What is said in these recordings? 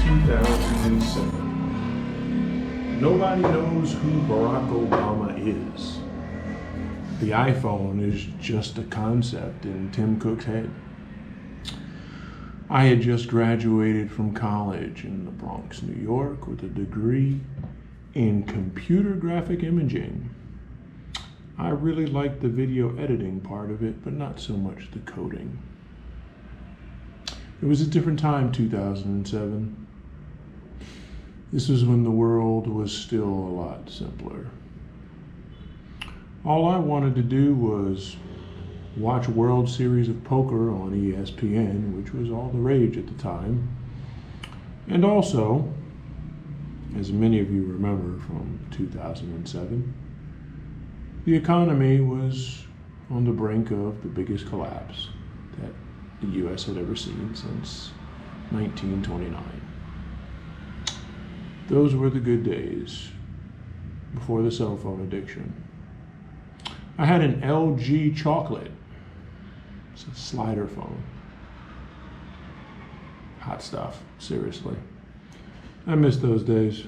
2007. Nobody knows who Barack Obama is. The iPhone is just a concept in Tim Cook's head. I had just graduated from college in the Bronx, New York, with a degree in computer graphic imaging. I really liked the video editing part of it, but not so much the coding. It was a different time, 2007. This was when the world was still a lot simpler. All I wanted to do was watch World Series of Poker on ESPN, which was all the rage at the time. And also, as many of you remember from 2007, the economy was on the brink of the biggest collapse that the U.S. had ever seen since 1929. Those were the good days before the cell phone addiction. I had an LG chocolate. It's a slider phone. Hot stuff, seriously. I miss those days.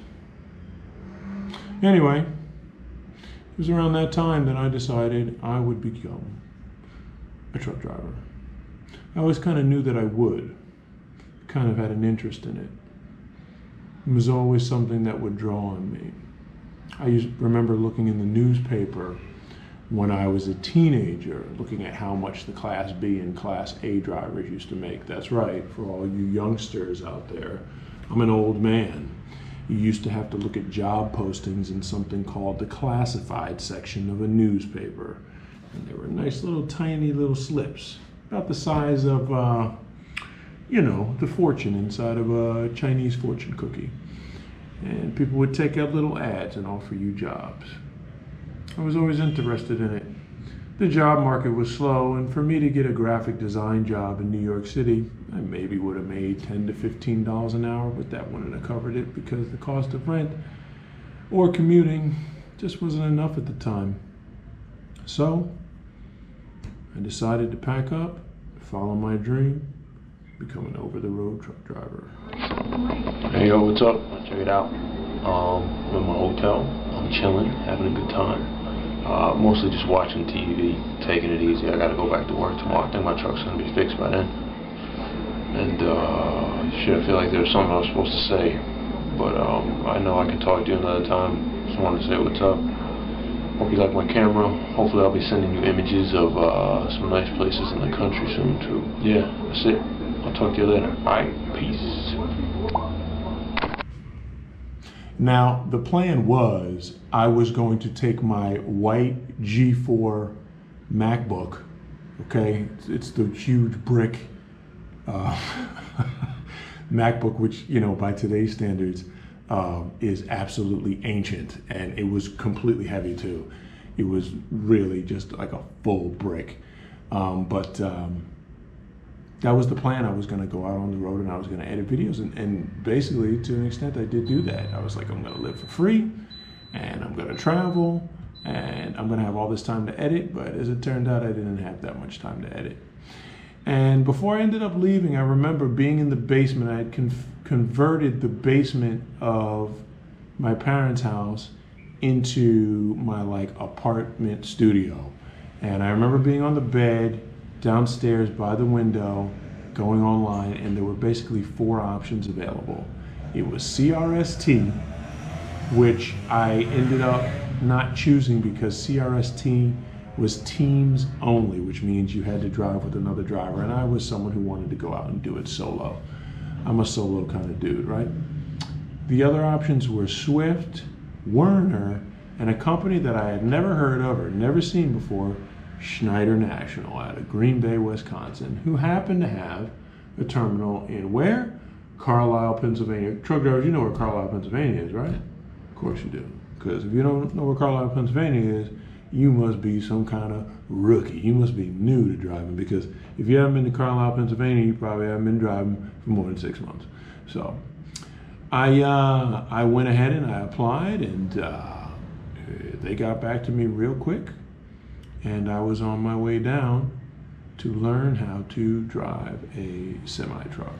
Anyway, it was around that time that I decided I would become a truck driver. I always kind of knew that I would, kind of had an interest in it. It was always something that would draw on me. I remember looking in the newspaper when I was a teenager, looking at how much the Class B and Class A drivers used to make. That's right, for all you youngsters out there, I'm an old man. You used to have to look at job postings in something called the classified section of a newspaper. And there were nice little tiny little slips, about the size of, the fortune inside of a Chinese fortune cookie. And people would take out little ads and offer you jobs. I was always interested in it. The job market was slow, and for me to get a graphic design job in New York City, I maybe would have made $10 to $15 an hour, but that wouldn't have covered it because the cost of rent or commuting just wasn't enough at the time. So I decided to pack up, follow my dream, become an over-the-road truck driver. Hey yo, what's up? Check it out. I'm in my hotel. I'm chilling, having a good time. Mostly just watching TV, taking it easy. I gotta go back to work tomorrow. I think my truck's gonna be fixed by then. And shit, I feel like there's something I was supposed to say, but I know I can talk to you another time. Just wanted to say what's up. Hope you like my camera. Hopefully I'll be sending you images of some nice places in the country soon too. Yeah, that's it. I'll talk to you later. Alright, peace. Now, the plan was I was going to take my white G4 MacBook, okay? It's the huge brick MacBook, which, by today's standards, is absolutely ancient, and it was completely heavy too. It was really just like a full brick. That was the plan. I was going to go out on the road and I was going to edit videos, and basically, to an extent, I did do that. I was like, I'm going to live for free, and I'm going to travel, and I'm going to have all this time to edit, but as it turned out, I didn't have that much time to edit. And before I ended up leaving, I remember being in the basement. I had converted the basement of my parents' house into my apartment studio. And I remember being on the bed downstairs by the window, going online, and there were basically 4 options available. It was CRST, which I ended up not choosing because CRST was teams only, which means you had to drive with another driver, and I was someone who wanted to go out and do it solo. I'm a solo kind of dude, right? The other options were Swift, Werner, and a company that I had never heard of or never seen before, Schneider National, out of Green Bay, Wisconsin, who happened to have a terminal in where? Carlisle, Pennsylvania. Truck drivers, you know where Carlisle, Pennsylvania is, right? Of course you do. Because if you don't know where Carlisle, Pennsylvania is, you must be some kind of rookie. You must be new to driving, because if you haven't been to Carlisle, Pennsylvania, you probably haven't been driving for more than 6 months. So I went ahead and I applied, and they got back to me real quick, and I was on my way down to learn how to drive a semi-truck.